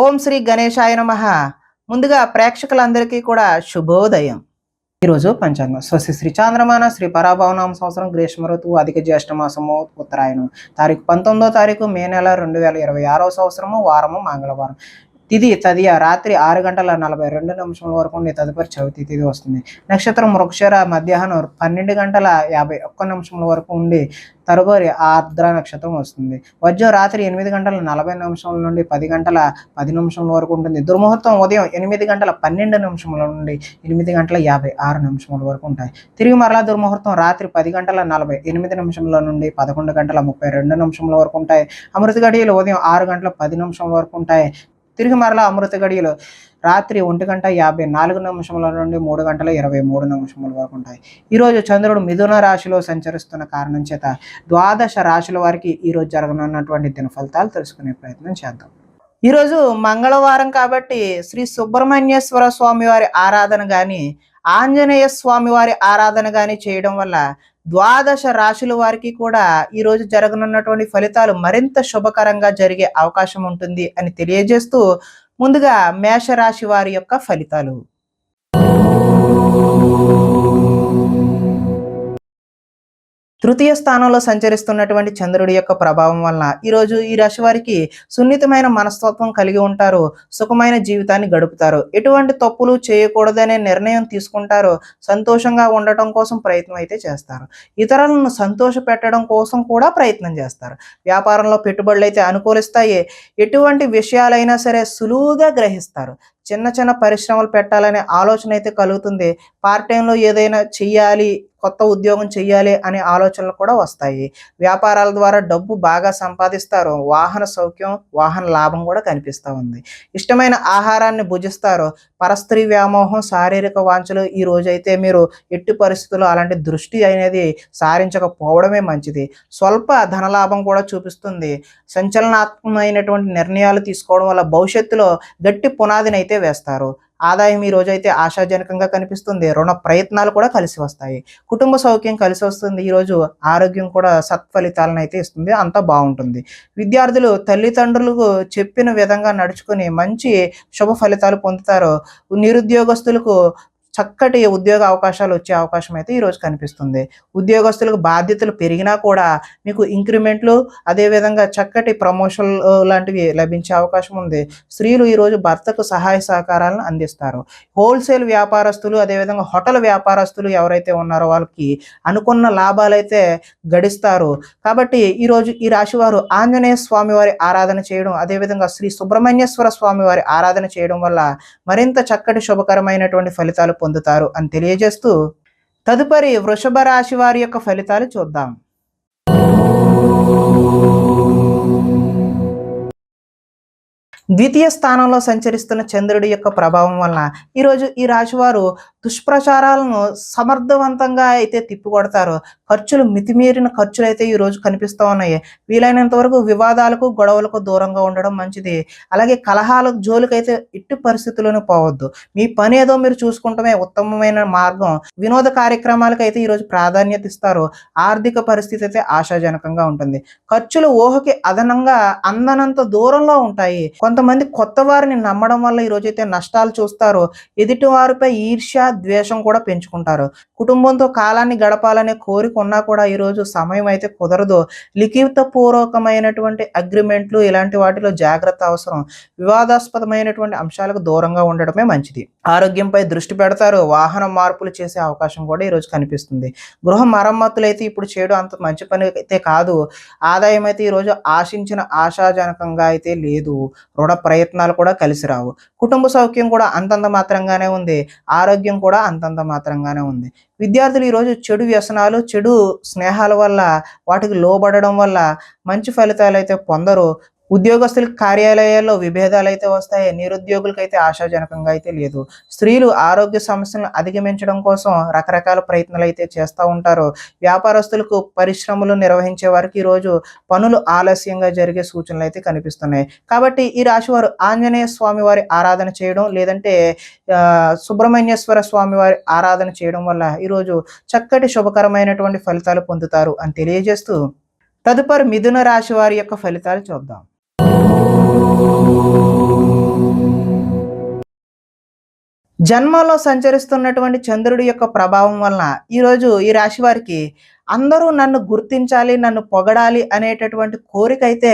ఓం శ్రీ గణేశాయ నమః. ముందుగా ప్రేక్షకులందరికీ కూడా శుభోదయం. ఈరోజు పంచాంగం స్వస్తి శ్రీ చాంద్రమాన శ్రీ పరాభవనామ సంవత్సరం గ్రీష్మ ఋతువు అధిక జ్యేష్ఠ మాసము ఉత్తరాయణం తారీఖు 19వ మే నెల 2026 సంవత్సరము వారము మంగళవారం. తిథి తదియ రాత్రి 6:42 వరకు ఉండి తదుపరి చవితి తిథి వస్తుంది. నక్షత్రం వృక్షర మధ్యాహ్నం 12:51 వరకు ఉండి తదుపరి ఆర్ద్ర నక్షత్రం వస్తుంది. వజ్రం రాత్రి 8:40 నుండి 10:10 వరకు ఉంటుంది. దుర్ముహూర్తం ఉదయం 8:12 నుండి 8:56 వరకు ఉంటాయి. తిరిగి మరలా దుర్ముహూర్తం రాత్రి 10:48 నుండి 11:32 వరకు ఉంటాయి. అమృత గడియలు ఉదయం 6:10 వరకు ఉంటాయి. తిరిగి మరలా అమృత గడియలు రాత్రి 1:54 నుండి 3:23 వరకు ఉంటాయి. ఈరోజు చంద్రుడు మిథున రాశిలో సంచరిస్తున్న కారణం చేత ద్వాదశ రాశుల వారికి ఈరోజు జరగనున్నటువంటి దిన ఫలితాలు తెలుసుకునే ప్రయత్నం చేద్దాం. ఈరోజు మంగళవారం కాబట్టి శ్రీ సుబ్రహ్మణ్యేశ్వర స్వామి వారి ఆరాధన కానీ ఆంజనేయ స్వామి వారి ఆరాధన కానీ చేయడం వల్ల ద్వాదశ రాశుల వారికి కూడా ఈరోజు జరగనున్నటువంటి ఫలితాలు మరింత శుభకరంగా జరిగే అవకాశం ఉంటుంది అని తెలియజేస్తూ ముందుగా మేషరాశి వారి యొక్క ఫలితాలు. తృతీయ స్థానంలో సంచరిస్తున్నటువంటి చంద్రుడి యొక్క ప్రభావం వలన ఈరోజు ఈ రాశి వారికి సున్నితమైన మనస్తత్వం కలిగి ఉంటారు. సుఖమైన జీవితాన్ని గడుపుతారు. ఎటువంటి తప్పులు చేయకూడదనే నిర్ణయం తీసుకుంటారు. సంతోషంగా ఉండటం కోసం ప్రయత్నం అయితే చేస్తారు. ఇతరులను సంతోష పెట్టడం కోసం కూడా ప్రయత్నం చేస్తారు. వ్యాపారంలో పెట్టుబడులు అయితే అనుకూలిస్తాయి. ఎటువంటి విషయాలైనా సరే సులువుగా గ్రహిస్తారు. చిన్న చిన్న పరిశ్రమలు పెట్టాలనే ఆలోచన అయితే కలుగుతుంది. పార్ట్ టైంలో ఏదైనా చెయ్యాలి, కొత్త ఉద్యోగం చెయ్యాలి అనే ఆలోచనలు కూడా వస్తాయి. వ్యాపారాల ద్వారా డబ్బు బాగా సంపాదిస్తారు. వాహన సౌఖ్యం, వాహన లాభం కూడా కనిపిస్తూ ఉంది. ఇష్టమైన ఆహారాన్ని భుజిస్తారు. పరస్త్రీ వ్యామోహం, శారీరక వాంఛలు ఈ రోజైతే మీరు ఎట్టి పరిస్థితుల్లో అలాంటి దృష్టి అనేది సారించకపోవడమే మంచిది. స్వల్ప ధనలాభం కూడా చూపిస్తుంది. సంచలనాత్మకమైనటువంటి నిర్ణయాలు తీసుకోవడం వల్ల భవిష్యత్తులో గట్టి పునాదిని అయితే వేస్తారు. ఆదాయం ఈ రోజైతే ఆశాజనకంగా కనిపిస్తుంది. రుణ ప్రయత్నాలు కూడా కలిసి వస్తాయి. కుటుంబ సౌఖ్యం కలిసి వస్తుంది. ఈరోజు ఆరోగ్యం కూడా సత్ఫలితాలను అయితే ఇస్తుంది. అంతా బాగుంటుంది. విద్యార్థులు తల్లిదండ్రులకు చెప్పిన విధంగా నడుచుకుని మంచి శుభ ఫలితాలు పొందుతారు. నిరుద్యోగస్తులకు చక్కటి ఉద్యోగ అవకాశాలు వచ్చే అవకాశం అయితే ఈరోజు కనిపిస్తుంది. ఉద్యోగస్తులకు బాధ్యతలు పెరిగినా కూడా మీకు ఇంక్రిమెంట్లు, అదేవిధంగా చక్కటి ప్రమోషన్ లాంటివి లభించే అవకాశం ఉంది. స్త్రీలు ఈరోజు భర్తకు సహాయ సహకారాలను అందిస్తారు. హోల్సేల్ వ్యాపారస్తులు, అదేవిధంగా హోటల్ వ్యాపారస్తులు ఎవరైతే ఉన్నారో వాళ్ళకి అనుకున్న లాభాలైతే గడిస్తారు. కాబట్టి ఈరోజు ఈ రాశి వారు ఆంజనేయ స్వామి వారి ఆరాధన చేయడం, అదేవిధంగా శ్రీ సుబ్రహ్మణ్యేశ్వర స్వామి వారి ఆరాధన చేయడం వల్ల మరింత చక్కటి శుభకరమైనటువంటి ఫలితాలు పొందుతారు అని తెలియజేస్తూ తదుపరి వృషభ రాశి వారి యొక్క ఫలితాలు చూద్దాం. ద్వితీయ స్థానంలో సంచరిస్తున్న చంద్రుడి యొక్క ప్రభావం వలన ఈరోజు ఈ రాశివారు దుష్ప్రచారాలను సమర్థవంతంగా అయితే తిప్పికొడతారు. ఖర్చులు మితిమీరిన ఖర్చులు అయితే ఈరోజు కనిపిస్తూ ఉన్నాయి. వీలైనంత వరకు వివాదాలకు, గొడవలకు దూరంగా ఉండడం మంచిది. అలాగే కలహాలకు జోలికైతే ఎట్టి పరిస్థితుల్లోనూ పోవద్దు. మీ పని ఏదో మీరు చూసుకుంటమే ఉత్తమమైన మార్గం. వినోద కార్యక్రమాలకు అయితే ఈరోజు ప్రాధాన్యత ఇస్తారు. ఆర్థిక పరిస్థితి అయితే ఆశాజనకంగా ఉంటుంది. ఖర్చులు ఊహకి అదనంగా అందనంత దూరంలో ఉంటాయి. కొంతమంది కొత్త వారిని నమ్మడం వల్ల ఈ రోజైతే నష్టాలు చూస్తారు. ఎదుటి వారిపై ఈర్ష్య, ద్వేషం కూడా పెంచుకుంటారు. కుటుంబంతో కాలాన్ని గడపాలనే కోరిక ఉన్నా కూడా ఈరోజు సమయం అయితే కుదరదు. లిఖిత పూర్వకమైనటువంటి అగ్రిమెంట్లు ఇలాంటి వాటిలో జాగ్రత్త అవసరం. వివాదాస్పదమైనటువంటి అంశాలకు దూరంగా ఉండడమే మంచిది. ఆరోగ్యంపై దృష్టి పెడతారు. వాహన మార్పులు చేసే అవకాశం కూడా ఈరోజు కనిపిస్తుంది. గృహ మరమ్మతులు అయితే ఇప్పుడు చేయడం అంత మంచి పని అయితే కాదు. ఆదాయం అయితే ఈరోజు ఆశించిన ఆశాజనకంగా అయితే లేదు. రుణ ప్రయత్నాలు కూడా కలిసి రావు. కుటుంబ సౌఖ్యం కూడా అంతంత మాత్రంగానే ఉంది. ఆరోగ్యం కూడా అంతంత మాత్రంగానే ఉంది. విద్యార్థులు ఈరోజు చెడు వ్యసనాలు, చెడు స్నేహాల వల్ల, వాటికి లోబడడం వల్ల మంచి ఫలితాలు అయితే పొందరు. ఉద్యోగస్తులకు కార్యాలయాల్లో విభేదాలు అయితే వస్తాయి. నిరుద్యోగులకు అయితే ఆశాజనకంగా అయితే లేదు. స్త్రీలు ఆరోగ్య సమస్యలను అధిగమించడం కోసం రకరకాల ప్రయత్నాలు అయితే చేస్తూ ఉంటారు. వ్యాపారస్తులకు, పరిశ్రమలు నిర్వహించే వారికి ఈరోజు పనులు ఆలస్యంగా జరిగే సూచనలు అయితే కనిపిస్తున్నాయి. కాబట్టి ఈ రాశి వారు ఆంజనేయ స్వామి వారి ఆరాధన చేయడం, లేదంటే సుబ్రహ్మణ్యేశ్వర స్వామి వారి ఆరాధన చేయడం వల్ల ఈరోజు చక్కటి శుభకరమైనటువంటి ఫలితాలు పొందుతారు అని తెలియజేస్తూ తదుపరి మిథున రాశి వారి యొక్క ఫలితాలు చూద్దాం. జన్మలో సంచరిస్తున్నటువంటి చంద్రుడి యొక్క ప్రభావం వలన ఈరోజు ఈ రాశి వారికి అందరూ నన్ను గుర్తించాలి, నన్ను పొగడాలి అనేటటువంటి కోరిక అయితే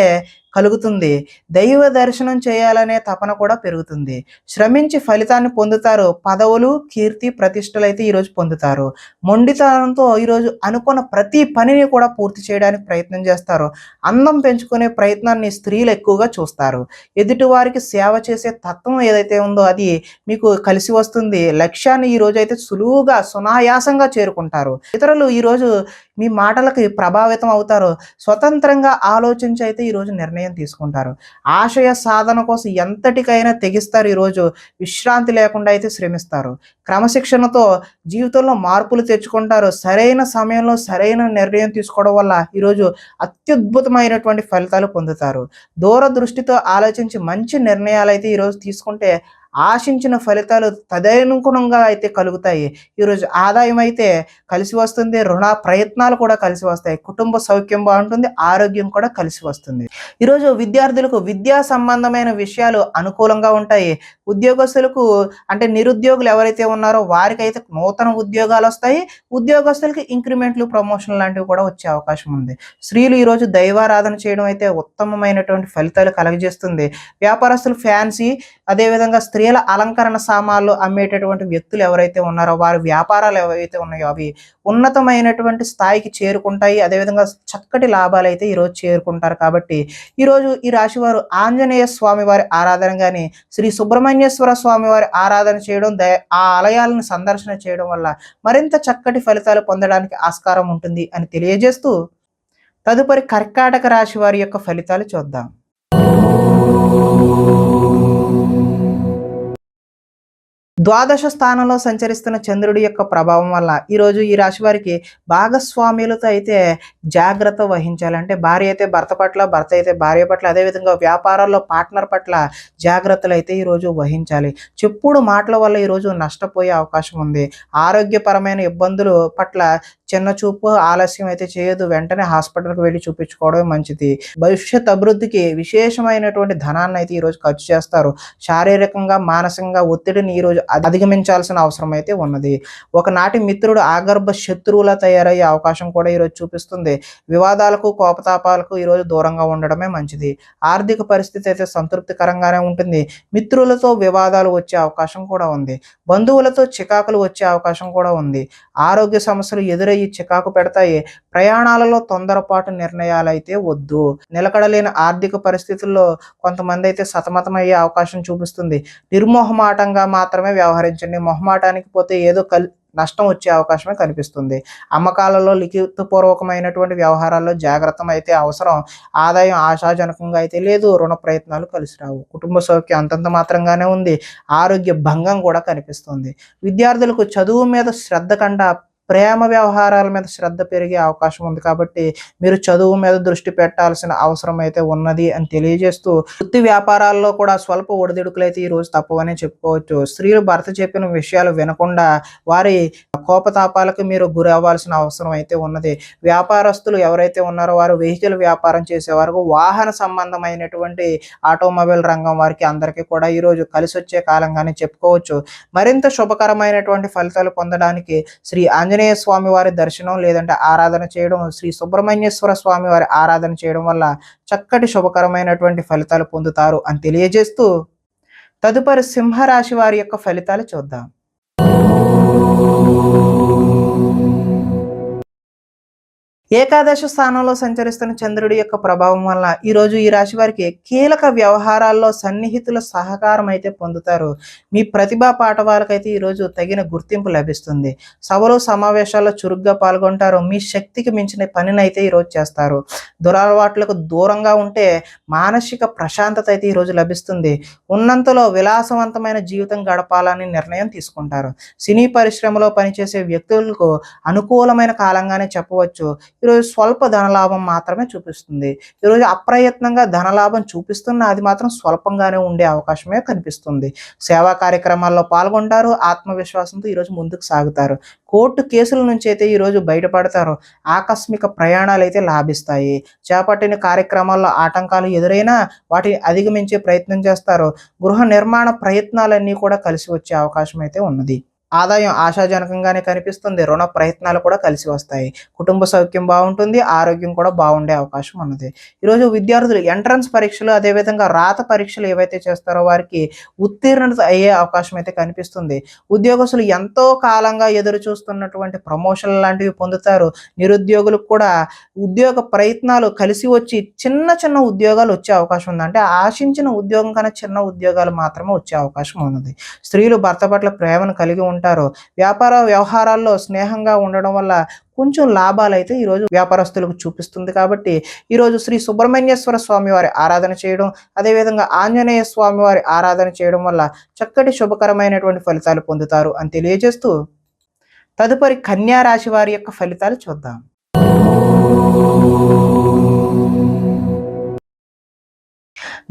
కలుగుతుంది. దైవ దర్శనం చేయాలనే తపన కూడా పెరుగుతుంది. శ్రమించి ఫలితాన్ని పొందుతారు. పదవులు, కీర్తి, ప్రతిష్టలైతే ఈరోజు పొందుతారు. మొండితనంతో ఈరోజు అనుకున్న ప్రతి పనిని కూడా పూర్తి చేయడానికి ప్రయత్నం చేస్తారు. అందం పెంచుకునే ప్రయత్నాన్ని స్త్రీలు ఎక్కువగా చూస్తారు. ఎదుటివారికి సేవ చేసే తత్వం ఏదైతే ఉందో అది మీకు కలిసి వస్తుంది. లక్ష్యాన్ని ఈరోజు అయితే సులువుగా, సునాయాసంగా చేరుకుంటారు. ఇతరులు ఈరోజు మీ మాటలకి ప్రభావితం అవుతారు. స్వతంత్రంగా ఆలోచించి అయితే ఈరోజు నిర్ణయం తీసుకుంటారు. ఆశయ సాధన కోసం ఎంతటికైనా తెగిస్తారు. ఈరోజు విశ్రాంతి లేకుండా అయితే శ్రమిస్తారు. క్రమశిక్షణతో జీవితంలో మార్పులు తెచ్చుకుంటారు. సరైన సమయంలో సరైన నిర్ణయం తీసుకోవడం వల్ల ఈరోజు అత్యద్భుతమైనటువంటి ఫలితాలు పొందుతారు. దూరదృష్టితో ఆలోచించి మంచి నిర్ణయాలు అయితే ఈరోజు తీసుకుంటే ఆశించిన ఫలితాలు తదనుగుణంగా అయితే కలుగుతాయి. ఈరోజు ఆదాయం అయితే కలిసి వస్తుంది. రుణ ప్రయత్నాలు కూడా కలిసి వస్తాయి. కుటుంబ సౌఖ్యం బాగుంటుంది. ఆరోగ్యం కూడా కలిసి వస్తుంది. ఈరోజు విద్యార్థులకు విద్యా సంబంధమైన విషయాలు అనుకూలంగా ఉంటాయి. ఉద్యోగస్తులకు అంటే నిరుద్యోగులు ఎవరైతే ఉన్నారో వారికైతే నూతన ఉద్యోగాలు వస్తాయి. ఉద్యోగస్తులకి ఇంక్రిమెంట్లు, ప్రమోషన్ లాంటివి కూడా వచ్చే అవకాశం ఉంది. స్త్రీలు ఈరోజు దైవారాధన చేయడం అయితే ఉత్తమమైనటువంటి ఫలితాలు కలగజేస్తుంది. వ్యాపారస్తులు ఫ్యాన్సీ, అదేవిధంగా స్త్రీల అలంకరణ సామాన్లు అమ్మేటటువంటి వ్యక్తులు ఎవరైతే ఉన్నారో వారి వ్యాపారాలు ఏవైతే ఉన్నాయో అవి ఉన్నతమైనటువంటి స్థాయికి చేరుకుంటాయి. అదేవిధంగా చక్కటి లాభాలు అయితే ఈరోజు చేరుకుంటారు. కాబట్టి ఈరోజు ఈ రాశి వారు ఆంజనేయ స్వామి వారి ఆరాధన కానీ, శ్రీ సుబ్రహ్మణ్యేశ్వర స్వామి వారి ఆరాధన చేయడం, ఆ ఆలయాలను సందర్శన చేయడం వల్ల మరింత చక్కటి ఫలితాలు పొందడానికి ఆస్కారం ఉంటుంది అని తెలియజేస్తూ తదుపరి కర్కాటక రాశి వారి యొక్క ఫలితాలు చూద్దాం. ద్వాదశ స్థానంలో సంచరిస్తున్న చంద్రుడి యొక్క ప్రభావం వల్ల ఈరోజు ఈ రాశి వారికి భాగస్వామ్యులతో అయితే జాగ్రత్త వహించాలి. అంటే భార్య అయితే భర్త పట్ల, భర్త అయితే భార్య పట్ల, అదేవిధంగా వ్యాపారాల్లో పార్ట్నర్ పట్ల జాగ్రత్తలు అయితే ఈరోజు వహించాలి. చెప్పుడు మాటల వల్ల ఈరోజు నష్టపోయే అవకాశం ఉంది. ఆరోగ్యపరమైన ఇబ్బందులు పట్ల చిన్న చూపు, ఆలస్యం అయితే చేయదు. వెంటనే హాస్పిటల్కి వెళ్ళి చూపించుకోవడమే మంచిది. భవిష్యత్ అభివృద్ధికి విశేషమైనటువంటి ధనాన్ని అయితే ఈరోజు ఖర్చు చేస్తారు. శారీరకంగా, మానసికంగా ఒత్తిడిని ఈరోజు అధిగమించాల్సిన అవసరం అయితే ఉన్నది. ఒకనాటి మిత్రుడు ఆగర్భ శత్రువులా తయారయ్యే అవకాశం కూడా ఈరోజు చూపిస్తుంది. వివాదాలకు, కోపతాపాలకు ఈరోజు దూరంగా ఉండడమే మంచిది. ఆర్థిక పరిస్థితి అయితే సంతృప్తికరంగానే ఉంటుంది. మిత్రులతో వివాదాలు వచ్చే అవకాశం కూడా ఉంది. బంధువులతో చికాకులు వచ్చే అవకాశం కూడా ఉంది. ఆరోగ్య సమస్యలు ఎదురయ్యి చికాకు పెడతాయి. ప్రయాణాలలో తొందరపాటు నిర్ణయాలు అయితే వద్దు. నిలకడలేని ఆర్థిక పరిస్థితుల్లో కొంతమంది అయితే సతమతమయ్యే అవకాశం చూపిస్తుంది. నిర్మోహమాటంగా మాత్రమే వ్యవహరించండి. మొహమాటానికి పోతే ఏదో నష్టం వచ్చే అవకాశమే కనిపిస్తుంది. అమ్మకాలలో లిఖితపూర్వకమైనటువంటి వ్యవహారాల్లో జాగ్రత్త అయితే అవసరం. ఆదాయం ఆశాజనకంగా అయితే లేదు. రుణ ప్రయత్నాలు కలిసి రావు. కుటుంబ సౌఖ్యం అంతంత మాత్రంగానే ఉంది. ఆరోగ్య భంగం కూడా కనిపిస్తుంది. విద్యార్థులకు చదువు మీద శ్రద్ధ కంటే ప్రేమ వ్యవహారాల మీద శ్రద్ధ పెరిగే అవకాశం ఉంది. కాబట్టి మీరు చదువు మీద దృష్టి పెట్టాల్సిన అవసరం అయితే ఉన్నది అని తెలియజేస్తూ వృత్తి వ్యాపారాల్లో కూడా స్వల్ప ఒడిదుడుకులు అయితే ఈరోజు తప్పవనే చెప్పుకోవచ్చు. స్త్రీలు భర్త చెప్పిన విషయాలు వినకుండా వారి కోపతాపాలకు మీరు గురి అవ్వాల్సిన అవసరం అయితే ఉన్నది. వ్యాపారస్తులు ఎవరైతే ఉన్నారో వారు వెహికల్ వ్యాపారం చేసేవారు, వాహన సంబంధమైనటువంటి ఆటోమొబైల్ రంగం వారికి అందరికీ కూడా ఈరోజు కలిసి వచ్చే కాలంగానే చెప్పుకోవచ్చు. మరింత శుభకరమైనటువంటి ఫలితాలు పొందడానికి శ్రీ ఆంజనేయ స్వామి వారి దర్శనం లేదంటే ఆరాధన చేయడం, శ్రీ సుబ్రహ్మణ్యేశ్వర స్వామి వారి ఆరాధన చేయడం వల్ల చక్కటి శుభకరమైనటువంటి ఫలితాలు పొందుతారు అని తెలియజేస్తూ తదుపరి సింహరాశి వారి యొక్క ఫలితాలు చూద్దాం. ఏకాదశ స్థానంలో సంచరిస్తున్న చంద్రుడి యొక్క ప్రభావం వల్ల ఈరోజు ఈ రాశి వారికి కీలక వ్యవహారాల్లో సన్నిహితుల సహకారం అయితే పొందుతారు. మీ ప్రతిభా పాఠవాలకైతే ఈరోజు తగిన గుర్తింపు లభిస్తుంది. సభలు, సమావేశాల్లో చురుగ్గా పాల్గొంటారు. మీ శక్తికి మించిన పనిని అయితే ఈరోజు చేస్తారు. దురలవాట్లకు దూరంగా ఉంటే మానసిక ప్రశాంతత అయితే ఈరోజు లభిస్తుంది. ఉన్నంతలో విలాసవంతమైన జీవితం గడపాలని నిర్ణయం తీసుకుంటారు. సినీ పరిశ్రమలో పనిచేసే వ్యక్తులకు అనుకూలమైన కాలంగానే చెప్పవచ్చు. ఈరోజు స్వల్ప ధనలాభం మాత్రమే చూపిస్తుంది. ఈరోజు అప్రయత్నంగా ధనలాభం చూపిస్తున్న అది మాత్రం స్వల్పంగానే ఉండే అవకాశమే కనిపిస్తుంది. సేవా కార్యక్రమాల్లో పాల్గొంటారు. ఆత్మవిశ్వాసంతో ఈరోజు ముందుకు సాగుతారు. కోర్టు కేసుల నుంచి అయితే ఈరోజు బయటపడతారు. ఆకస్మిక ప్రయాణాలు అయితే లాభిస్తాయి. చేపట్టిన కార్యక్రమాల్లో ఆటంకాలు ఎదురైనా వాటిని అధిగమించే ప్రయత్నం చేస్తారు. గృహ నిర్మాణ ప్రయత్నాలన్నీ కూడా కలిసి వచ్చే అవకాశం అయితే ఉన్నది. ఆదాయం ఆశాజనకంగానే కనిపిస్తుంది. రుణ ప్రయత్నాలు కూడా కలిసి వస్తాయి. కుటుంబ సౌఖ్యం బాగుంటుంది. ఆరోగ్యం కూడా బాగుండే అవకాశం ఉన్నది. ఈరోజు విద్యార్థులు ఎంట్రన్స్ పరీక్షలు అదేవిధంగా రాత పరీక్షలు ఏవైతే చేస్తారో వారికి ఉత్తీర్ణత అయ్యే అవకాశం అయితే కనిపిస్తుంది. ఉద్యోగస్తులు ఎంతో కాలంగా ఎదురు చూస్తున్నటువంటి ప్రమోషన్లు లాంటివి పొందుతారు. నిరుద్యోగులకు కూడా ఉద్యోగ ప్రయత్నాలు కలిసి వచ్చి చిన్న చిన్న ఉద్యోగాలు వచ్చే అవకాశం ఉంది. అంటే ఆశించిన ఉద్యోగం కన్నా చిన్న ఉద్యోగాలు మాత్రమే వచ్చే అవకాశం ఉన్నది. స్త్రీలు భర్త పట్ల ప్రేమను కలిగి ఉంటారు. వ్యాపార వ్యవహారాల్లో స్నేహంగా ఉండడం వల్ల కొంచెం లాభాలు అయితే ఈరోజు వ్యాపారస్తులకు చూపిస్తుంది. కాబట్టి ఈరోజు శ్రీ సుబ్రహ్మణ్యేశ్వర స్వామి వారి ఆరాధన చేయడం, అదేవిధంగా ఆంజనేయ స్వామి వారి ఆరాధన చేయడం వల్ల చక్కటి శుభకరమైనటువంటి ఫలితాలు పొందుతారు అని తెలియజేస్తూ తదుపరి కన్యా రాశి వారి యొక్క ఫలితాలు చూద్దాం.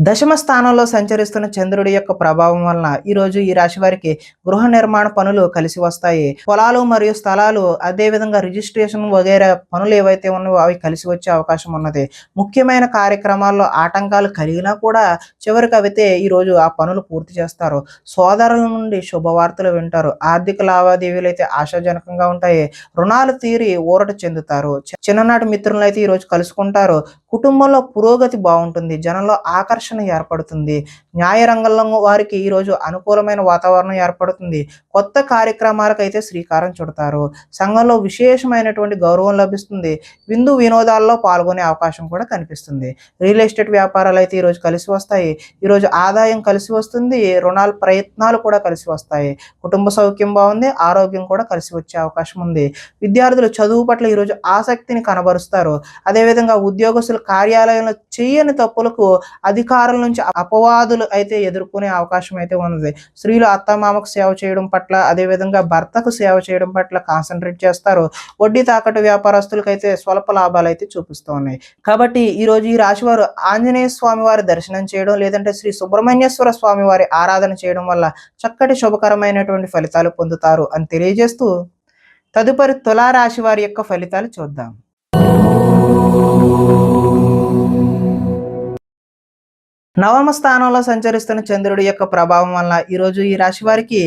దశమ స్థానంలో సంచరిస్తున్న చంద్రుడి యొక్క ప్రభావం వలన ఈరోజు ఈ రాశి వారికి గృహ నిర్మాణ పనులు కలిసి వస్తాయి. పొలాలు మరియు స్థలాలు అదేవిధంగా రిజిస్ట్రేషన్ వగైరా పనులు ఏవైతే ఉన్నాయో అవి కలిసి వచ్చే అవకాశం ఉన్నది. ముఖ్యమైన కార్యక్రమాల్లో ఆటంకాలు కలిగినా కూడా చివరికి అయితే ఈరోజు ఆ పనులు పూర్తి చేస్తారు. సోదరుల నుండి శుభవార్తలు వింటారు. ఆర్థిక లావాదేవీలు అయితే ఆశాజనకంగా ఉంటాయి. రుణాలు తీరి ఊరట చెందుతారు. చిన్ననాటి మిత్రులను అయితే ఈరోజు కలుసుకుంటారు. కుటుంబంలో పురోగతి బాగుంటుంది. జనంలో ఆకర్షణ ఏర్పడుతుంది. న్యాయ రంగంలో వారికి ఈరోజు అనుకూలమైన వాతావరణం ఏర్పడుతుంది. కొత్త కార్యక్రమాలకు అయితే శ్రీకారం చుడతారు. సంఘంలో విశేషమైనటువంటి గౌరవం లభిస్తుంది. విందు వినోదాల్లో పాల్గొనే అవకాశం కూడా కనిపిస్తుంది. రియల్ ఎస్టేట్ వ్యాపారాలు అయితే ఈరోజు కలిసి వస్తాయి. ఈరోజు ఆదాయం కలిసి వస్తుంది. రుణాల ప్రయత్నాలు కూడా కలిసి వస్తాయి. కుటుంబ సౌఖ్యం బాగుంది. ఆరోగ్యం కూడా కలిసి వచ్చే అవకాశం ఉంది. విద్యార్థులు చదువు పట్ల ఈరోజు ఆసక్తిని కనబరుస్తారు. అదేవిధంగా ఉద్యోగస్తులు కార్యాలయంలో చేయని తప్పులకు అధికారుల నుంచి అపవాదులు అయితే ఎదుర్కొనే అవకాశం అయితే ఉన్నది. స్త్రీలు అత్తమామకు సేవ చేయడం పట్ల అదేవిధంగా భర్తకు సేవ చేయడం పట్ల కాన్సన్ట్రేట్ చేస్తారు. వడ్డీ తాకట్టు వ్యాపారస్తులకు అయితే స్వల్ప లాభాలు అయితే చూపిస్తూ ఉన్నాయి. కాబట్టి ఈరోజు ఈ రాశి వారు ఆంజనేయ స్వామి వారి దర్శనం చేయడం లేదంటే శ్రీ సుబ్రహ్మణ్యేశ్వర స్వామి వారి ఆరాధన చేయడం వల్ల చక్కటి శుభకరమైనటువంటి ఫలితాలు పొందుతారు అని తెలియజేస్తూ తదుపరి తులారాశి వారి యొక్క ఫలితాలు చూద్దాం. నవమ స్థానంలో సంచరిస్తున్న చంద్రుడి యొక్క ప్రభావం వల్ల ఈరోజు ఈ రాశి వారికి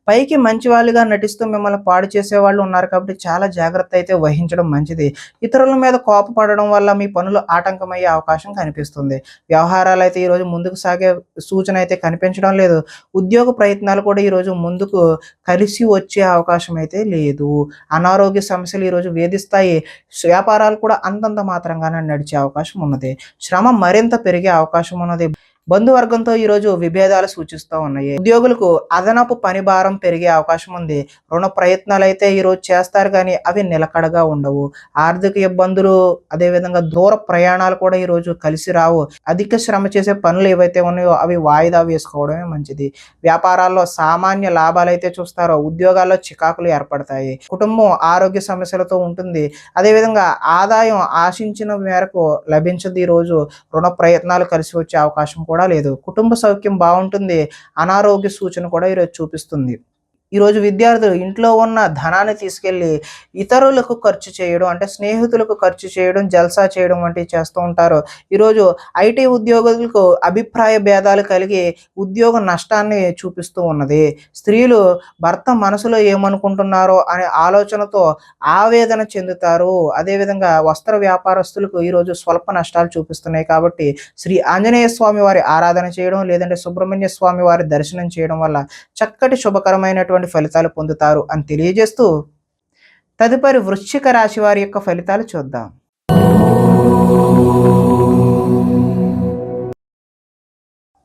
పైకి మంచి వాళ్ళుగా నటిస్తూ మిమ్మల్ని పాడు చేసే వాళ్ళు ఉన్నారు. కాబట్టి చాలా జాగ్రత్త అయితే వహించడం మంచిది. ఇతరుల మీద కోపపడడం వల్ల మీ పనులు ఆటంకమయ్యే అవకాశం కనిపిస్తుంది. వ్యవహారాలు అయితే ఈరోజు ముందుకు సాగే సూచన అయితే కనిపించడం లేదు. ఉద్యోగ ప్రయత్నాలు కూడా ఈరోజు ముందుకు కలిసి వచ్చే అవకాశం అయితే లేదు. అనారోగ్య సమస్యలు ఈరోజు వేధిస్తాయి. వ్యాపారాలు కూడా అంతంత మాత్రంగానే నడిచే అవకాశం ఉన్నది. శ్రమ మరింత పెరిగే అవకాశం ఉన్నది. బంధువర్గంతో ఈరోజు విభేదాలు సూచిస్తూ ఉన్నాయి. ఉద్యోగులకు అదనపు పని భారం పెరిగే అవకాశం ఉంది. రుణ ప్రయత్నాలు అయితే ఈరోజు చేస్తారు కానీ అవి నిలకడగా ఉండవు. ఆర్థిక ఇబ్బందులు అదేవిధంగా దూర ప్రయాణాలు కూడా ఈరోజు కలిసి రావు. అధిక శ్రమ చేసే పనులు ఏవైతే ఉన్నాయో అవి వాయిదా వేసుకోవడమే మంచిది. వ్యాపారాల్లో సామాన్య లాభాలు అయితే చూస్తారో. ఉద్యోగాల్లో చికాకులు ఏర్పడతాయి. కుటుంబం ఆరోగ్య సమస్యలతో ఉంటుంది. అదేవిధంగా ఆదాయం ఆశించిన మేరకు లభించదు. ఈరోజు రుణ ప్రయత్నాలు కలిసి వచ్చే అవకాశం కూడా లేదు. కుటుంబ సౌఖ్యం బాగుంటుంది. అనారోగ్య సూచన కూడా ఈరోజు చూపిస్తుంది. ఈరోజు విద్యార్థులు ఇంట్లో ఉన్న ధనాన్ని తీసుకెళ్ళి ఇతరులకు ఖర్చు చేయడం అంటే స్నేహితులకు ఖర్చు చేయడం, జల్సా చేయడం వంటివి చేస్తూ ఉంటారు. ఈరోజు ఐటీ ఉద్యోగులకు అభిప్రాయ భేదాలు కలిగి ఉద్యోగ నష్టాన్ని చూపిస్తూ ఉన్నది. స్త్రీలు భర్త మనసులో ఏమనుకుంటున్నారో అనే ఆలోచనతో ఆవేదన చెందుతారు. అదేవిధంగా వస్త్ర వ్యాపారస్తులకు ఈరోజు స్వల్ప నష్టాలు చూపిస్తున్నాయి. కాబట్టి శ్రీ ఆంజనేయ స్వామి వారి ఆరాధన చేయడం లేదంటే సుబ్రహ్మణ్య స్వామి వారి దర్శనం చేయడం వల్ల చక్కటి శుభకరమైనటువంటి ఫలితాలు పొందుతారు అని తెలియజేస్తూ తదుపరి వృశ్చిక రాశి వారి యొక్క ఫలితాలు చూద్దాం.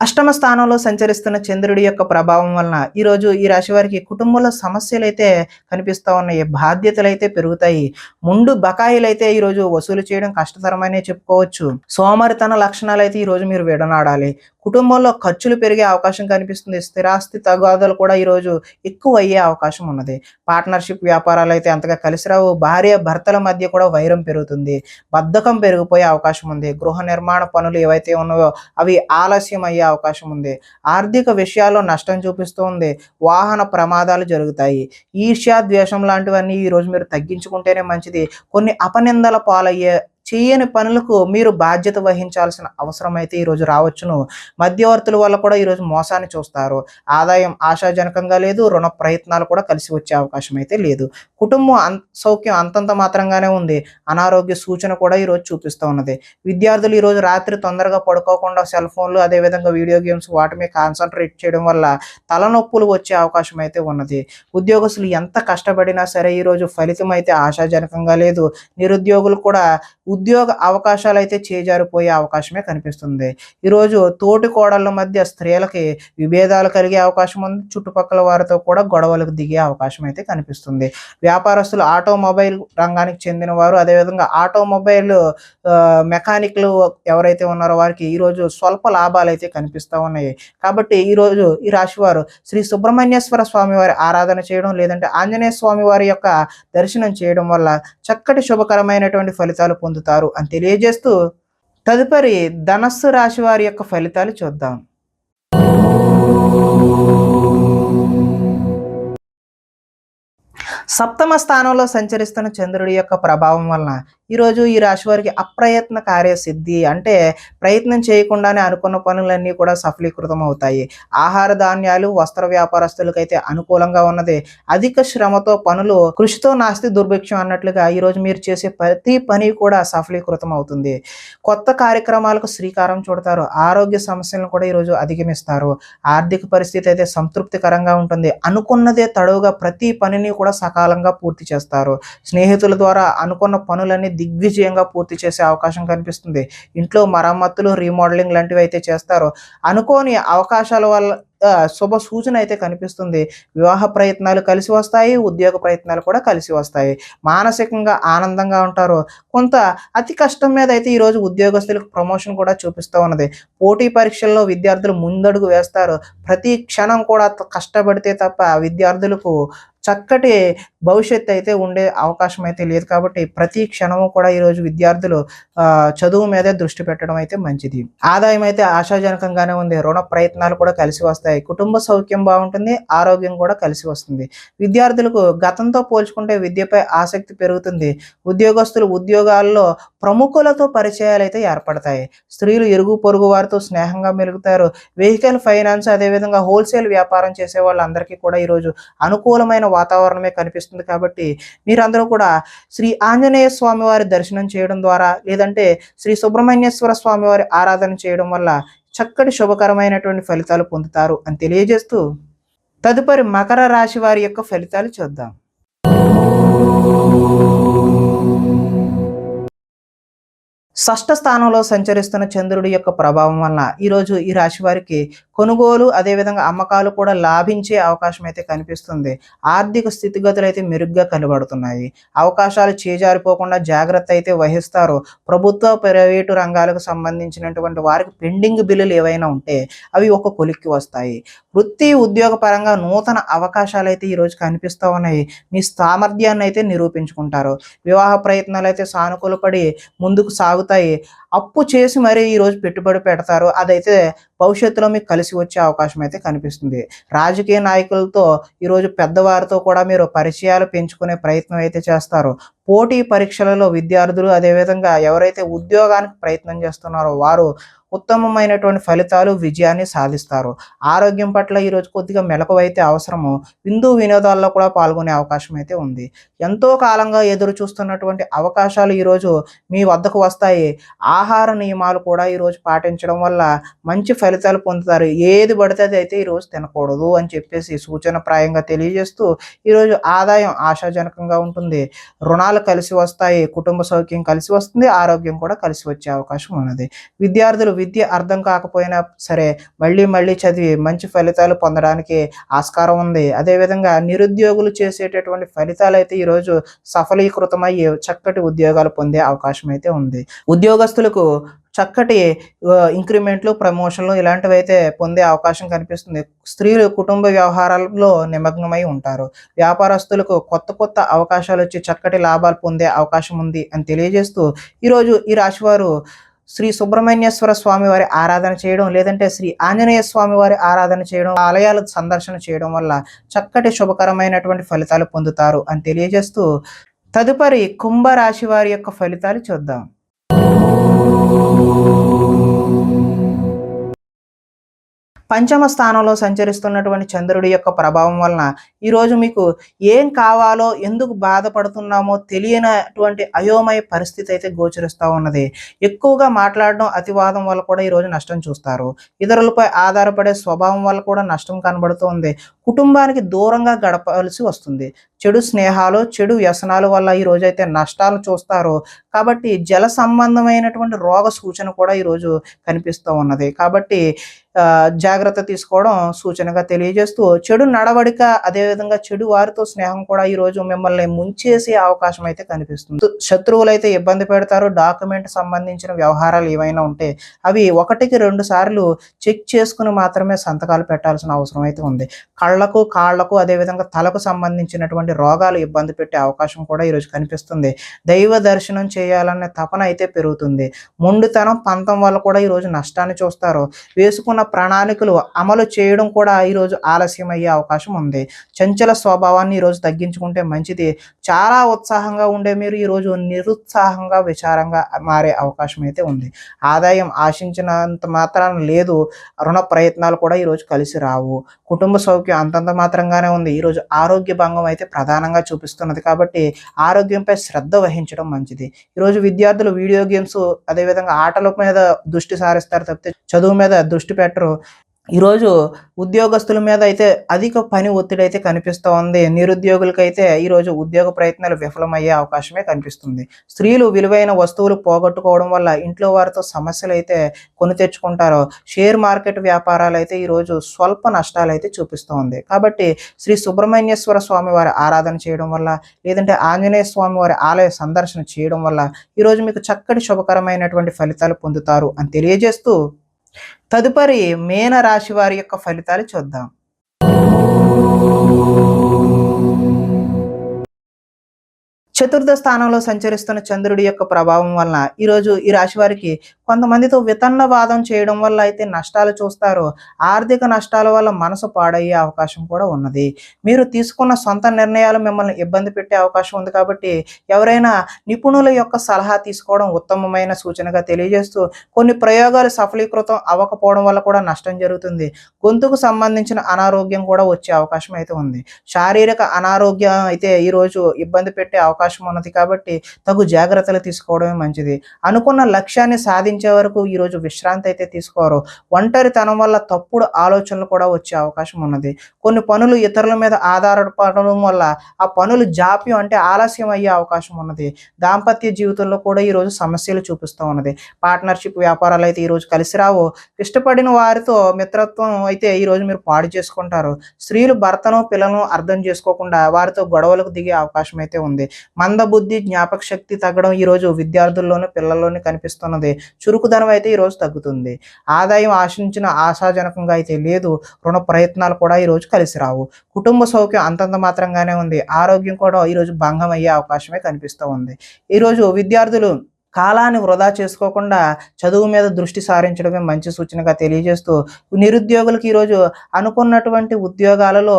అష్టమ స్థానంలో సంచరిస్తున్న చంద్రుడి యొక్క ప్రభావం వలన ఈరోజు ఈ రాశి వారికి కుటుంబంలో సమస్యలు అయితే కనిపిస్తూ ఉన్నాయి. బాధ్యతలు అయితే పెరుగుతాయి. ముందు బకాయిలు అయితే ఈరోజు వసూలు చేయడం కష్టతరమనే చెప్పుకోవచ్చు. సోమరితన లక్షణాలు అయితే ఈరోజు మీరు విడనాడాలి. కుటుంబంలో ఖర్చులు పెరిగే అవకాశం కనిపిస్తుంది. స్థిరాస్తి తగాదాలు కూడా ఈరోజు ఎక్కువ అయ్యే అవకాశం ఉన్నది. పార్ట్నర్షిప్ వ్యాపారాలు అయితే అంతగా కలిసి రావు. భార్య భర్తల మధ్య కూడా వైరం పెరుగుతుంది. బద్ధకం పెరిగిపోయే అవకాశం ఉంది. గృహ నిర్మాణ పనులు ఏవైతే ఉన్నాయో అవి ఆలస్యం అయ్యే అవకాశం ఉంది. ఆర్థిక విషయాల్లో నష్టం చూపిస్తూ ఉంది. వాహన ప్రమాదాలు జరుగుతాయి. ఈర్ష్య, ద్వేషం లాంటివన్నీ ఈరోజు మీరు తగ్గించుకుంటేనే మంచిది. కొన్ని అపనిందల పాలయ్యే చేయని పనులకు మీరు బాధ్యత వహించాల్సిన అవసరం అయితే ఈరోజు రావచ్చును. మధ్యవర్తుల వల్ల కూడా ఈరోజు మోసాన్ని చూస్తారు. ఆదాయం ఆశాజనకంగా లేదు. రుణ ప్రయత్నాలు కూడా కలిసి వచ్చే అవకాశం అయితే లేదు. కుటుంబం సౌఖ్యం అంతంత మాత్రంగానే ఉంది. అనారోగ్య సూచన కూడా ఈరోజు చూపిస్తూ ఉన్నది. విద్యార్థులు ఈరోజు రాత్రి తొందరగా పడుకోకుండా సెల్ ఫోన్లు, అదేవిధంగా వీడియో గేమ్స్ వాటి మీద కాన్సన్ట్రేట్ చేయడం వల్ల తలనొప్పులు వచ్చే అవకాశం అయితే ఉన్నది. ఉద్యోగస్తులు ఎంత కష్టపడినా సరే ఈరోజు ఫలితం అయితే ఆశాజనకంగా లేదు. నిరుద్యోగులు కూడా ఉద్యోగ అవకాశాలు అయితే చేజారిపోయే అవకాశమే కనిపిస్తుంది. ఈరోజు తోటి కోడళ్ళ మధ్య స్త్రీలకి విభేదాలు కలిగే అవకాశం ఉంది. చుట్టుపక్కల వారితో కూడా గొడవలకు దిగే అవకాశం అయితే కనిపిస్తుంది. వ్యాపారస్తులు ఆటోమొబైల్ రంగానికి చెందిన వారు, అదేవిధంగా ఆటోమొబైల్ మెకానిక్లు ఎవరైతే ఉన్నారో వారికి ఈరోజు స్వల్ప లాభాలు అయితే కనిపిస్తూ ఉన్నాయి. కాబట్టి ఈరోజు ఈ రాశి వారు శ్రీ సుబ్రహ్మణ్యేశ్వర స్వామి వారి ఆరాధన చేయడం, లేదంటే ఆంజనేయ స్వామి వారి యొక్క దర్శనం చేయడం వల్ల చక్కటి శుభకరమైనటువంటి ఫలితాలు పొందుతారు అని తెలియజేస్తూ, తదుపరి ధనస్సు రాశి వారి యొక్క ఫలితాలు చూద్దాం. సప్తమ స్థానంలో సంచరిస్తున్న చంద్రుడి యొక్క ప్రభావం వలన ఈరోజు ఈ రాశి వారికి అప్రయత్న కార్యసిద్ధి, అంటే ప్రయత్నం చేయకుండానే అనుకున్న పనులన్నీ కూడా సఫలీకృతం అవుతాయి. ఆహార ధాన్యాలు, వస్త్ర వ్యాపారస్తులకైతే అనుకూలంగా ఉన్నది. అధిక శ్రమతో పనులు, కృషితో నాస్తి దుర్భిక్షం అన్నట్లుగా ఈరోజు మీరు చేసే ప్రతి పని కూడా సఫలీకృతం అవుతుంది. కొత్త కార్యక్రమాలకు శ్రీకారం చుడతారు. ఆరోగ్య సమస్యలను కూడా ఈరోజు అధిగమిస్తారు. ఆర్థిక పరిస్థితి అయితే సంతృప్తికరంగా ఉంటుంది. అనుకున్నదే తడవుగా ప్రతి పనిని కూడా సకాలంగా పూర్తి చేస్తారు. స్నేహితుల ద్వారా అనుకున్న పనులన్నీ దిగ్విజయంగా పూర్తి చేసే అవకాశం కనిపిస్తుంది. ఇంట్లో మరమ్మతులు, రీమోడలింగ్ లాంటివి అయితే చేస్తారో. అనుకోని అవకాశాల వల్ల శుభ సూచన అయితే కనిపిస్తుంది. వివాహ ప్రయత్నాలు కలిసి వస్తాయి. ఉద్యోగ ప్రయత్నాలు కూడా కలిసి వస్తాయి. మానసికంగా ఆనందంగా ఉంటారు. కొంత అతి కష్టం మీద అయితే ఈరోజు ఉద్యోగస్తులకు ప్రమోషన్ కూడా చూపిస్తూ ఉన్నది. పోటీ పరీక్షల్లో విద్యార్థులు ముందడుగు వేస్తారు. ప్రతి క్షణం కూడా కష్టపడితే తప్ప విద్యార్థులకు చక్కటి భవిష్యత్తు అయితే ఉండే అవకాశం అయితే లేదు. కాబట్టి ప్రతి క్షణము కూడా ఈరోజు విద్యార్థులు చదువు మీదే దృష్టి పెట్టడం అయితే మంచిది. ఆదాయం అయితే ఆశాజనకంగానే ఉంది. రుణ ప్రయత్నాలు కూడా కలిసి వస్తాయి. కుటుంబ సౌఖ్యం బాగుంటుంది. ఆరోగ్యం కూడా కలిసి వస్తుంది. విద్యార్థులకు గతంతో పోల్చుకుంటే విద్యపై ఆసక్తి పెరుగుతుంది. ఉద్యోగస్తులు ఉద్యోగాల్లో ప్రముఖులతో పరిచయాలు అయితే ఏర్పడతాయి. స్త్రీలు ఇరుగు పొరుగు వారితో స్నేహంగా మెలుగుతారు. వెహికల్ ఫైనాన్స్, అదేవిధంగా హోల్సేల్ వ్యాపారం చేసే వాళ్ళందరికీ కూడా ఈరోజు అనుకూలమైన వాతావరణమే కనిపిస్తుంది. కాబట్టి మీరందరూ కూడా శ్రీ ఆంజనేయ స్వామి వారి దర్శనం చేయడం ద్వారా, లేదంటే శ్రీ సుబ్రహ్మణ్యేశ్వర స్వామి వారి ఆరాధన చేయడం వల్ల చక్కటి శుభకరమైనటువంటి ఫలితాలు పొందుతారు అని తెలియజేస్తూ, తదుపరి మకర రాశి వారి యొక్క ఫలితాలు చూద్దాం. షష్ఠ స్థానంలో సంచరిస్తున్న చంద్రుడి యొక్క ప్రభావం వలన ఈరోజు ఈ రాశి వారికి కొనుగోలు, అదేవిధంగా అమ్మకాలు కూడా లాభించే అవకాశం అయితే కనిపిస్తుంది. ఆర్థిక స్థితిగతులు అయితే మెరుగ్గా కనబడుతున్నాయి. అవకాశాలు చేజారిపోకుండా జాగ్రత్త అయితే వహిస్తారు. ప్రభుత్వ, ప్రైవేటు రంగాలకు సంబంధించినటువంటి వారికి పెండింగ్ బిల్లులు ఏవైనా ఉంటే అవి ఒక కొలిక్కి వస్తాయి. వృత్తి, ఉద్యోగ పరంగా నూతన అవకాశాలు అయితే ఈరోజు కనిపిస్తూ ఉన్నాయి. మీ సామర్థ్యాన్ని అయితే నిరూపించుకుంటారు. వివాహ ప్రయత్నాలు అయితే సానుకూలపడి ముందుకు సాగుతాయి. అప్పు చేసి మరీ ఈరోజు పెట్టుబడి పెడతారు. అదైతే భవిష్యత్తులో మీకు కలిసి వచ్చే అవకాశం అయితే కనిపిస్తుంది. రాజకీయ నాయకులతో ఈరోజు పెద్దవారితో కూడా మీరు పరిచయాలు పెంచుకునే ప్రయత్నం అయితే చేస్తారు. పోటీ పరీక్షలలో విద్యార్థులు, అదేవిధంగా ఎవరైతే ఉద్యోగానికి ప్రయత్నం చేస్తున్నారో వారు ఉత్తమమైనటువంటి ఫలితాలు, విజయాన్ని సాధిస్తారు. ఆరోగ్యం పట్ల ఈరోజు కొద్దిగా మెలకువైతే అవసరము. విందు వినోదాల్లో కూడా పాల్గొనే అవకాశం అయితే ఉంది. ఎంతో కాలంగా ఎదురు చూస్తున్నటువంటి అవకాశాలు ఈరోజు మీ వద్దకు వస్తాయి. ఆహార నియమాలు కూడా ఈరోజు పాటించడం వల్ల మంచి ఫలితాలు పొందుతారు. ఏది పడితే అది అయితే ఈరోజు తినకూడదు అని చెప్పేసి సూచనప్రాయంగా తెలియజేస్తూ, ఈరోజు ఆదాయం ఆశాజనకంగా ఉంటుంది. రుణాలు కలిసి వస్తాయి. కుటుంబ సౌఖ్యం కలిసి వస్తుంది. ఆరోగ్యం కూడా కలిసి వచ్చే అవకాశం ఉన్నది. విద్యార్థులు విద్య అర్థం కాకపోయినా సరే మళ్ళీ చదివి మంచి ఫలితాలు పొందడానికి ఆస్కారం ఉంది. అదేవిధంగా నిరుద్యోగులు చేసేటటువంటి ఫలితాలు అయితే ఈరోజు సఫలీకృతమయ్యి చక్కటి ఉద్యోగాలు పొందే అవకాశం అయితే ఉంది. ఉద్యోగస్తులకు చక్కటి ఇంక్రిమెంట్లు, ప్రమోషన్లు ఇలాంటివైతే పొందే అవకాశం కనిపిస్తుంది. స్త్రీలు కుటుంబ వ్యవహారాల్లో నిమగ్నమై ఉంటారు. వ్యాపారస్తులకు కొత్త కొత్త అవకాశాలొచ్చి చక్కటి లాభాలు పొందే అవకాశం ఉంది అని తెలియజేస్తూ, ఈరోజు ఈ రాశివారు శ్రీ సుబ్రహ్మణ్యేశ్వర స్వామి వారి ఆరాధన చేయడం, లేదంటే శ్రీ ఆంజనేయ స్వామి వారి ఆరాధన చేయడం, ఆలయాల సందర్శన చేయడం వల్ల చక్కటి శుభకరమైనటువంటి ఫలితాలు పొందుతారు అని తెలియజేస్తూ, తదుపరి కుంభరాశి వారి యొక్క ఫలితాలు చూద్దాం. పంచమ స్థానంలో సంచరిస్తున్నటువంటి చంద్రుడి యొక్క ప్రభావం వలన ఈరోజు మీకు ఏం కావాలో, ఎందుకు బాధపడుతున్నామో తెలియనటువంటి అయోమయ పరిస్థితి అయితే గోచరిస్తూ ఉన్నది. ఎక్కువగా మాట్లాడడం, అతివాదం వల్ల కూడా ఈరోజు నష్టం చూస్తారు. ఇతరులపై ఆధారపడే స్వభావం వల్ల కూడా నష్టం కనబడుతుంది. కుటుంబానికి దూరంగా గడపాల్సి వస్తుంది. చెడు స్నేహాలు, చెడు వ్యసనాల వల్ల ఈ రోజైతే నష్టాలు చూస్తారు. కాబట్టి జల సంబంధమైనటువంటి రోగ సూచన కూడా ఈరోజు కనిపిస్తూ ఉన్నది. కాబట్టి జాగ్రత్త తీసుకోవడం సూచనగా తెలియజేస్తూ, చెడు నడవడిక, అదేవిధంగా చెడు వారితో స్నేహం కూడా ఈరోజు మిమ్మల్ని ముంచేసే అవకాశం అయితే కనిపిస్తుంది. శత్రువులైతే ఇబ్బంది పెడతారు. డాక్యుమెంట్ సంబంధించిన వ్యవహారాలు ఏవైనా ఉంటే అవి 1-2 సార్లు చెక్ చేసుకుని మాత్రమే సంతకాలు పెట్టాల్సిన అవసరం అయితే ఉంది. కళ్ళకు, కాళ్లకు, అదేవిధంగా తలకు సంబంధించినటువంటి రోగాలు ఇబ్బంది పెట్టే అవకాశం కూడా ఈరోజు కనిపిస్తుంది. దైవ దర్శనం చేయాలనే తపన అయితే పెరుగుతుంది. మొండితనం, పంతం వల్ల కూడా ఈరోజు నష్టాన్ని చూస్తారు. వేసుకున్న ప్రణాళికలు అమలు చేయడం కూడా ఈరోజు ఆలస్యం అయ్యే అవకాశం ఉంది. చంచల స్వభావాన్ని ఈరోజు తగ్గించుకుంటే మంచిది. చాలా ఉత్సాహంగా ఉండే మీరు ఈరోజు నిరుత్సాహంగా, విచారంగా మారే అవకాశం అయితే ఉంది. ఆదాయం ఆశించినంత మాత్రాన లేదు. రుణ ప్రయత్నాలు కూడా ఈరోజు కలిసి రావు. కుటుంబ సౌఖ్యం అంతంత మాత్రంగానే ఉంది. ఈరోజు ఆరోగ్య భంగం అయితే ప్రధానంగా చూపిస్తున్నది. కాబట్టి ఆరోగ్యంపై శ్రద్ధ వహించడం మంచిది. ఈరోజు విద్యార్థులు వీడియో గేమ్స్, అదేవిధంగా ఆటల మీద దృష్టి సారిస్తారు తప్పితే చదువు మీద దృష్టి పెట్టరు. ఈరోజు ఉద్యోగస్తుల మీద అయితే అధిక పని ఒత్తిడి అయితే కనిపిస్తూ ఉంది. నిరుద్యోగులకైతే ఈరోజు ఉద్యోగ ప్రయత్నాలు విఫలమయ్యే అవకాశమే కనిపిస్తుంది. స్త్రీలు విలువైన వస్తువులు పోగొట్టుకోవడం వల్ల ఇంట్లో వారితో సమస్యలు అయితే కొని తెచ్చుకుంటారు. షేర్ మార్కెట్ వ్యాపారాలు అయితే ఈరోజు స్వల్ప నష్టాలు అయితే చూపిస్తూ ఉంది. కాబట్టి శ్రీ సుబ్రహ్మణ్యేశ్వర స్వామి వారి ఆరాధన చేయడం వల్ల, లేదంటే ఆంజనేయ స్వామి వారి ఆలయ సందర్శన చేయడం వల్ల ఈరోజు మీకు చక్కటి శుభకరమైనటువంటి ఫలితాలు పొందుతారు అని తెలియజేస్తూ, తదుపరి మీన రాశి వారి యొక్క ఫలితాలు చూద్దాం. చతుర్థ స్థానంలో సంచరిస్తున్న చంద్రుడి యొక్క ప్రభావం వలన ఈరోజు ఈ రాశి వారికి కొంతమందితో వితన్నవాదం చేయడం వల్ల అయితే నష్టాలు చూస్తారు. ఆర్థిక నష్టాల వల్ల మనసు పాడయ్యే అవకాశం కూడా ఉన్నది. మీరు తీసుకున్న సొంత నిర్ణయాలు మిమ్మల్ని ఇబ్బంది పెట్టే అవకాశం ఉంది. కాబట్టి ఎవరైనా నిపుణుల యొక్క సలహా తీసుకోవడం ఉత్తమమైన సూచనగా తెలియజేస్తూ, కొన్ని ప్రయోగాలు సఫలీకృతం అవ్వకపోవడం వల్ల కూడా నష్టం జరుగుతుంది. గొంతుకు సంబంధించిన అనారోగ్యం కూడా వచ్చే అవకాశం అయితే ఉంది. శారీరక అనారోగ్యం అయితే ఈరోజు ఇబ్బంది పెట్టే అవకాశం ఉన్నది. కాబట్టి తగు జాగ్రత్తలు తీసుకోవడమే మంచిది. అనుకున్న లక్ష్యాన్ని సాధించే వరకు ఈరోజు విశ్రాంతి అయితే తీసుకోరు. ఒంటరితనం వల్ల తప్పుడు ఆలోచనలు కూడా వచ్చే అవకాశం ఉన్నది. కొన్ని పనులు ఇతరుల మీద ఆధారపడడం వల్ల ఆ పనులు జాప్యం, అంటే ఆలస్యం అయ్యే అవకాశం ఉన్నది. దాంపత్య జీవితంలో కూడా ఈరోజు సమస్యలు చూపిస్తూ ఉన్నది. పార్ట్నర్షిప్ వ్యాపారాలు అయితే ఈరోజు కలిసి రావు. ఇష్టపడిన వారితో మిత్రత్వం అయితే ఈరోజు మీరు పాడు చేసుకుంటారు. స్త్రీలు భర్తను, పిల్లలను అర్థం చేసుకోకుండా వారితో గొడవలకు దిగే అవకాశం అయితే ఉంది. మందబుద్ధి, జ్ఞాపక శక్తి తగ్గడం ఈరోజు విద్యార్థుల్లోనూ, పిల్లల్లోనూ కనిపిస్తున్నది. చురుకుదనం అయితే ఈరోజు తగ్గుతుంది. ఆదాయం ఆశించిన ఆశాజనకంగా అయితే లేదు. రుణ ప్రయత్నాలు కూడా ఈరోజు కలిసి రావు. కుటుంబ సౌఖ్యం అంతంత మాత్రంగానే ఉంది. ఆరోగ్యం కూడా ఈరోజు భంగం అయ్యే అవకాశమే కనిపిస్తూ ఉంది. ఈరోజు విద్యార్థులు కాలాన్ని వృధా చేసుకోకుండా చదువు మీద దృష్టి సారించడమే మంచి సూచనగా తెలియజేస్తూ, నిరుద్యోగులకు ఈరోజు అనుకున్నటువంటి ఉద్యోగాలలో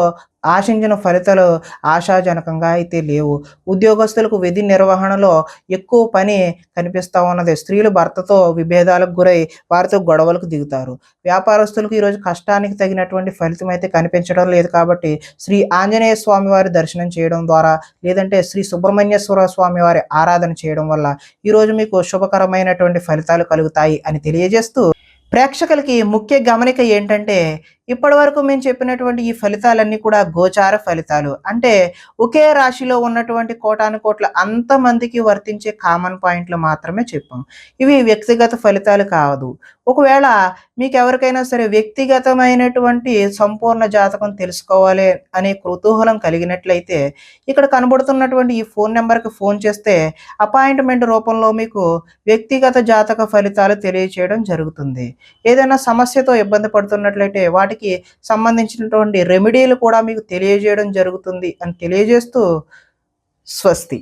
ఆశించిన ఫలితాలు ఆశాజనకంగా అయితే లేవు. ఉద్యోగస్తులకు విధి నిర్వహణలో ఎక్కువ పని కనిపిస్తూ ఉన్నది. స్త్రీలు భర్తతో విభేదాలకు గురై వారితో గొడవలకు దిగుతారు. వ్యాపారస్తులకు ఈరోజు కష్టానికి తగినటువంటి ఫలితం అయితే కనిపించడం లేదు. కాబట్టి శ్రీ ఆంజనేయ స్వామి వారి దర్శనం చేయడం ద్వారా, లేదంటే శ్రీ సుబ్రహ్మణ్యేశ్వర స్వామి వారి ఆరాధన చేయడం వల్ల ఈరోజు మీకు శుభకరమైనటువంటి ఫలితాలు కలుగుతాయి అని తెలియజేస్తూ, ప్రేక్షకులకి ముఖ్య గమనిక ఏంటంటే, ఇప్పటివరకు మేము చెప్పినటువంటి ఈ ఫలితాలన్నీ కూడా గోచార ఫలితాలు. అంటే ఒకే రాశిలో ఉన్నటువంటి కోటాను కోట్ల అంతమందికి వర్తించే కామన్ పాయింట్లు మాత్రమే చెప్పాం. ఇవి వ్యక్తిగత ఫలితాలు కాదు. ఒకవేళ మీకెవరికైనా సరే వ్యక్తిగతమైనటువంటి సంపూర్ణ జాతకం తెలుసుకోవాలి అనే కుతూహలం కలిగినట్లయితే ఇక్కడ కనబడుతున్నటువంటి ఈ ఫోన్ నంబర్‌కి ఫోన్ చేస్తే అపాయింట్‌మెంట్ రూపంలో మీకు వ్యక్తిగత జాతక ఫలితాలు తెలియచేయడం జరుగుతుంది. ఏదైనా సమస్యతో ఇబ్బంది పడుతున్నట్లయితే వాటికి సంబంధించినటువంటి రెమెడీలు కూడా మీకు తెలియజేయడం జరుగుతుంది అని తెలియజేస్తూ స్వస్తి.